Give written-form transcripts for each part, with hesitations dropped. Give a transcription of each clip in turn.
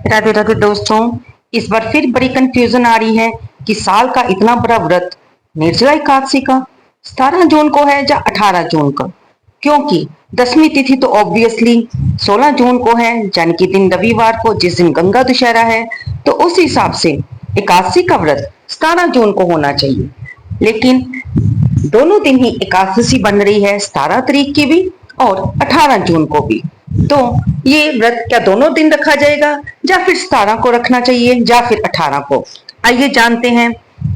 राधे राधे दोस्तों। इस बार फिर बड़ी कंफ्यूजन आ रही है कि साल का इतना बड़ा व्रत निर्जला एकादशी का 17 जून को है या 18 जून का। क्योंकि 10वीं तिथि तो ऑब्वियसली 16 जून को है, यानी कि दिन रविवार को, जिस दिन गंगा दशहरा है। तो उस हिसाब से एकादशी का व्रत 17 जून को होना चाहिए। लेकिन दोनों दिन ही एकादशी बन रही है, 17 तारीख की भी और 18 जून को भी। तो ये व्रत क्या दोनों दिन रखा जाएगा, या फिर 17 को रखना चाहिए या फिर 18 को। आइए जानते हैं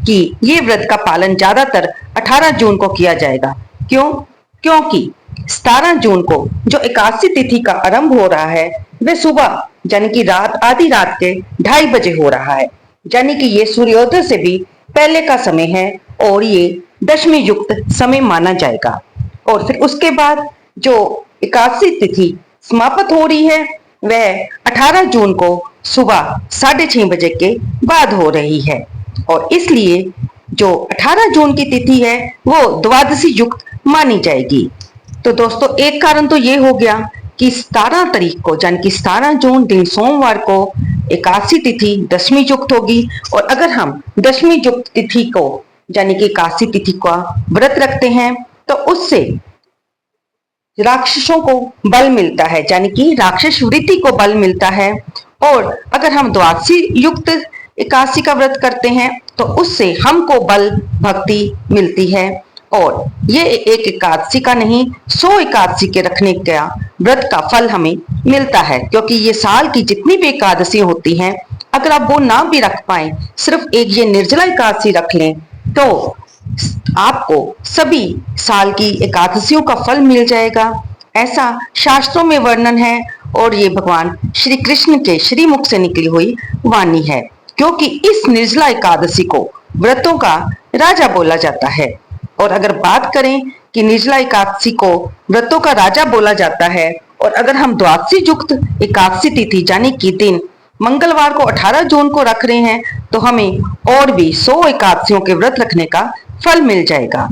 कि ये व्रत का पालन ज्यादातर 18 जून को किया जाएगा। क्यों? क्योंकि 17 जून को जो एकादशी तिथि का आरंभ हो रहा है वह सुबह यानी कि रात आधी रात के 2:30 बजे हो रहा है, यानी कि ये सूर्योदय से भी पहले का समय है और ये दशमी युक्त समय माना जाएगा। और फिर उसके बाद जो एकादशी तिथि समाप्त हो रही है वह 18 जून को सुबह 6:30 बजे के बाद हो रही है। और इसलिए जो 18 जून की तिथि है वो द्वादशी युक्त मानी जाएगी। तो दोस्तों, एक कारण तो ये हो गया कि 17 तारीख को यानी कि 17 जून दिन सोमवार को एकादशी तिथि दशमी युक्त होगी। और अगर हम दशमी युक्त तिथि को यानी कि एकादशी तिथि का व्रत रखते हैं तो उससे राक्षसों को बल मिलता है, यानी कि राक्षस वृत्ति को बल मिलता है। और अगर हम द्वादशी युक्त एकादशी का व्रत करते हैं तो उससे हमको बल भक्ति मिलती है। और ये एक एकादशी का नहीं, 100 एकादशी के रखने का व्रत का फल हमें मिलता है। क्योंकि ये साल की जितनी भी एकादशी होती हैं, अगर आप वो ना भी रख पाए, सिर्फ एक ये निर्जला एकादशी रख लें तो आपको सभी साल की एकादशियों का फल मिल जाएगा। ऐसा शास्त्रों में वर्णन है और ये भगवान श्री कृष्ण के श्रीमुख से निकली हुई वाणी है। क्योंकि इस निर्जला एकादशी को व्रतों का राजा बोला जाता है। और अगर बात करें कि निर्जला एकादशी को व्रतों का राजा बोला जाता है, और अगर हम द्वादशी युक्त एकादशी तिथि यानी कि दिन मंगलवार को 18 जून को रख रहे हैं तो हमें और भी 100 एकादशियों के व्रत रखने का फल मिल जाएगा।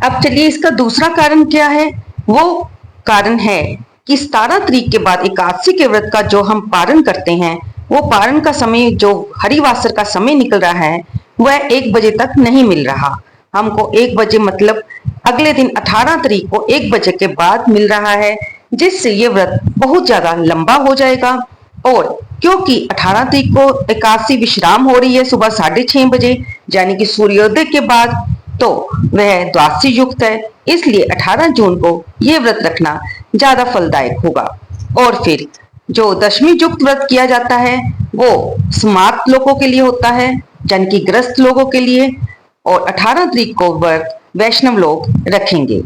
अब चलिए, इसका दूसरा कारण क्या है। वो कारण है कि 17 तारीख के बाद एकादशी के व्रत का जो हम पारण करते हैं, वो पारण का समय जो हरिवासर का समय निकल रहा है वह 1 बजे तक नहीं मिल रहा। हमको 1 बजे मतलब अगले दिन 18 तारीख को 1 बजे के बाद मिल रहा है, जिससे ये व्रत बहुत ज्यादा लंबा हो जाएगा। और क्योंकि 18 तारीख को एकादशी विश्राम हो रही है सुबह 6:30 बजे यानी कि सूर्योदय के बाद, तो वह द्वादशी युक्त है, इसलिए 18 जून को यह व्रत रखना ज्यादा फलदायक होगा। और फिर जो दशमी युक्त व्रत किया जाता है वो स्मार्त लोगों के लिए होता है, यानी कि ग्रस्त लोगों के लिए। और 18 तारीख को व्रत वैष्णव लोग रखेंगे।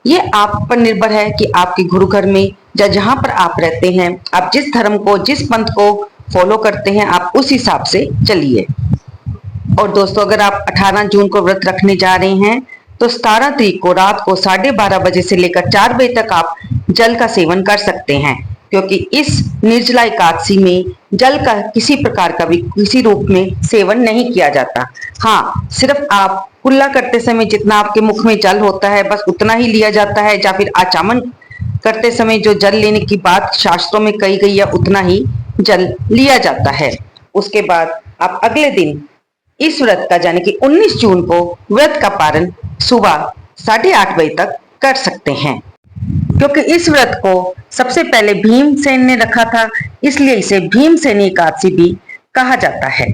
ये आप पर निर्भर है कि आपके गुरु घर में या जहां पर आप रहते हैं, आप जिस धर्म को जिस पंथ को फॉलो करते हैं, आप उस हिसाब से चलिए। और दोस्तों, अगर आप 18 जून को व्रत रखने जा रहे हैं तो 17 तारीख को रात को 12:30 बजे से लेकर 4 बजे तक आप जल का सेवन कर सकते हैं। क्योंकि इस निर्जला एकादशी में जल का किसी प्रकार का भी किसी रूप में सेवन नहीं किया जाता। हाँ, सिर्फ आप कुल्ला करते समय जितना आपके मुख में जल होता है बस उतना ही लिया जाता है, या फिर आचमन करते समय जो जल लेने की बात शास्त्रों में कही गई है उतना ही जल लिया जाता है। उसके बाद आप अगले दिन इस व्रत का यानी कि 19 जून को व्रत का पारण सुबह 8:30 बजे तक कर सकते हैं। क्योंकि इस व्रत को सबसे पहले भीमसेन ने रखा था, इसलिए इसे भीमसेनी एकादशी भी कहा जाता है।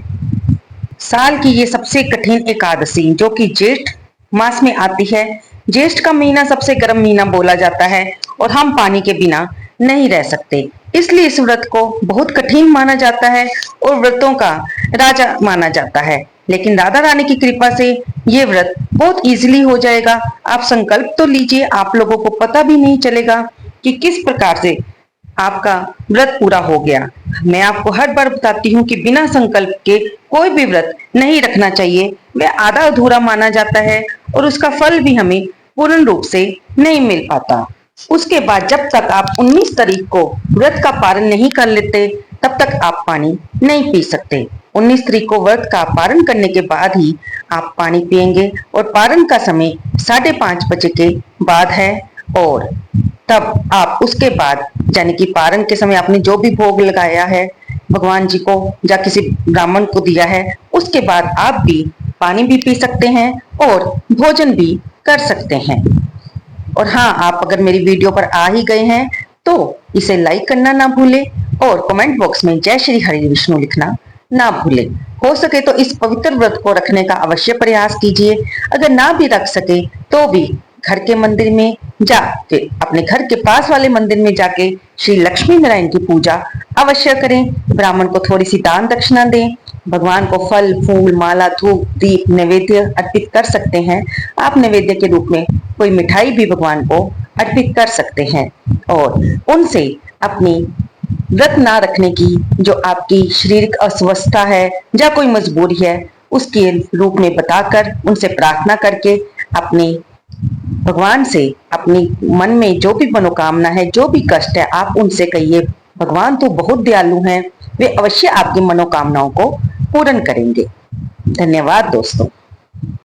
साल की ये सबसे कठिन एकादशी जो कि जेठ मास में आती है। ज्येष्ठ का महीना सबसे गर्म महीना बोला जाता है और हम पानी के बिना नहीं रह सकते, इसलिए इस व्रत को बहुत कठिन माना जाता है और व्रतों का राजा माना जाता है। लेकिन राधा रानी की कृपा से ये व्रत बहुत इजीली हो जाएगा। आप संकल्प तो लीजिए, आप लोगों को पता भी नहीं चलेगा कि किस प्रकार से आपका व्रत पूरा हो गया। मैं आपको हर बार बताती हूँ कि बिना संकल्प के कोई भी व्रत नहीं रखना चाहिए, वह आधा अधूरा माना जाता है और उसका फल भी हमें पूर्ण रूप से नहीं मिल पाता। उसके बाद जब तक आप 19 तारीख को व्रत का पारण नहीं कर लेते तब तक आप पानी नहीं पी सकते। 19 तारीख को व्रत का पारण करने के बाद ही आप पानी पिएंगे और पारण का समय 5:30 बजे के बाद है। और तब आप उसके बाद यानी कि पारण के समय आपने जो भी भोग लगाया है भगवान जी को या किसी ब्राह्मण को दिया है, उसके बाद आप भी पानी भी पी सकते हैं और भोजन भी कर सकते हैं। और हाँ, आप अगर मेरी वीडियो पर आ ही गए हैं तो इसे लाइक करना ना भूलें और कमेंट बॉक्स में जय श्री हरि विष्णु लिखना ना भूलें। हो सके तो इस पवित्र व्रत को रखने का अवश्य प्रयास कीजिए। अगर ना भी रख सके तो भी घर के मंदिर में जाके, अपने घर के पास वाले मंदिर में जाके श्री लक्ष्मी नारायण की पूजा अवश्य करें। ब्राह्मण को थोड़ी सी दान दक्षिणा दें। भगवान को फल फूल माला धूप दीप नैवेद्य अर्पित कर सकते हैं। आप नैवेद्य के रूप में कोई मिठाई भी भगवान को अर्पित कर सकते हैं और उनसे अपनी व्रत ना रखने की जो आपकी शारीरिक अस्वस्थता है या कोई मजबूरी है उसके रूप में बताकर उनसे प्रार्थना करके अपने भगवान से अपनी मन में जो भी मनोकामना है, जो भी कष्ट है, आप उनसे कहिए। भगवान तो बहुत दयालु हैं, वे अवश्य आपकी मनोकामनाओं को पूर्ण करेंगे। धन्यवाद दोस्तों।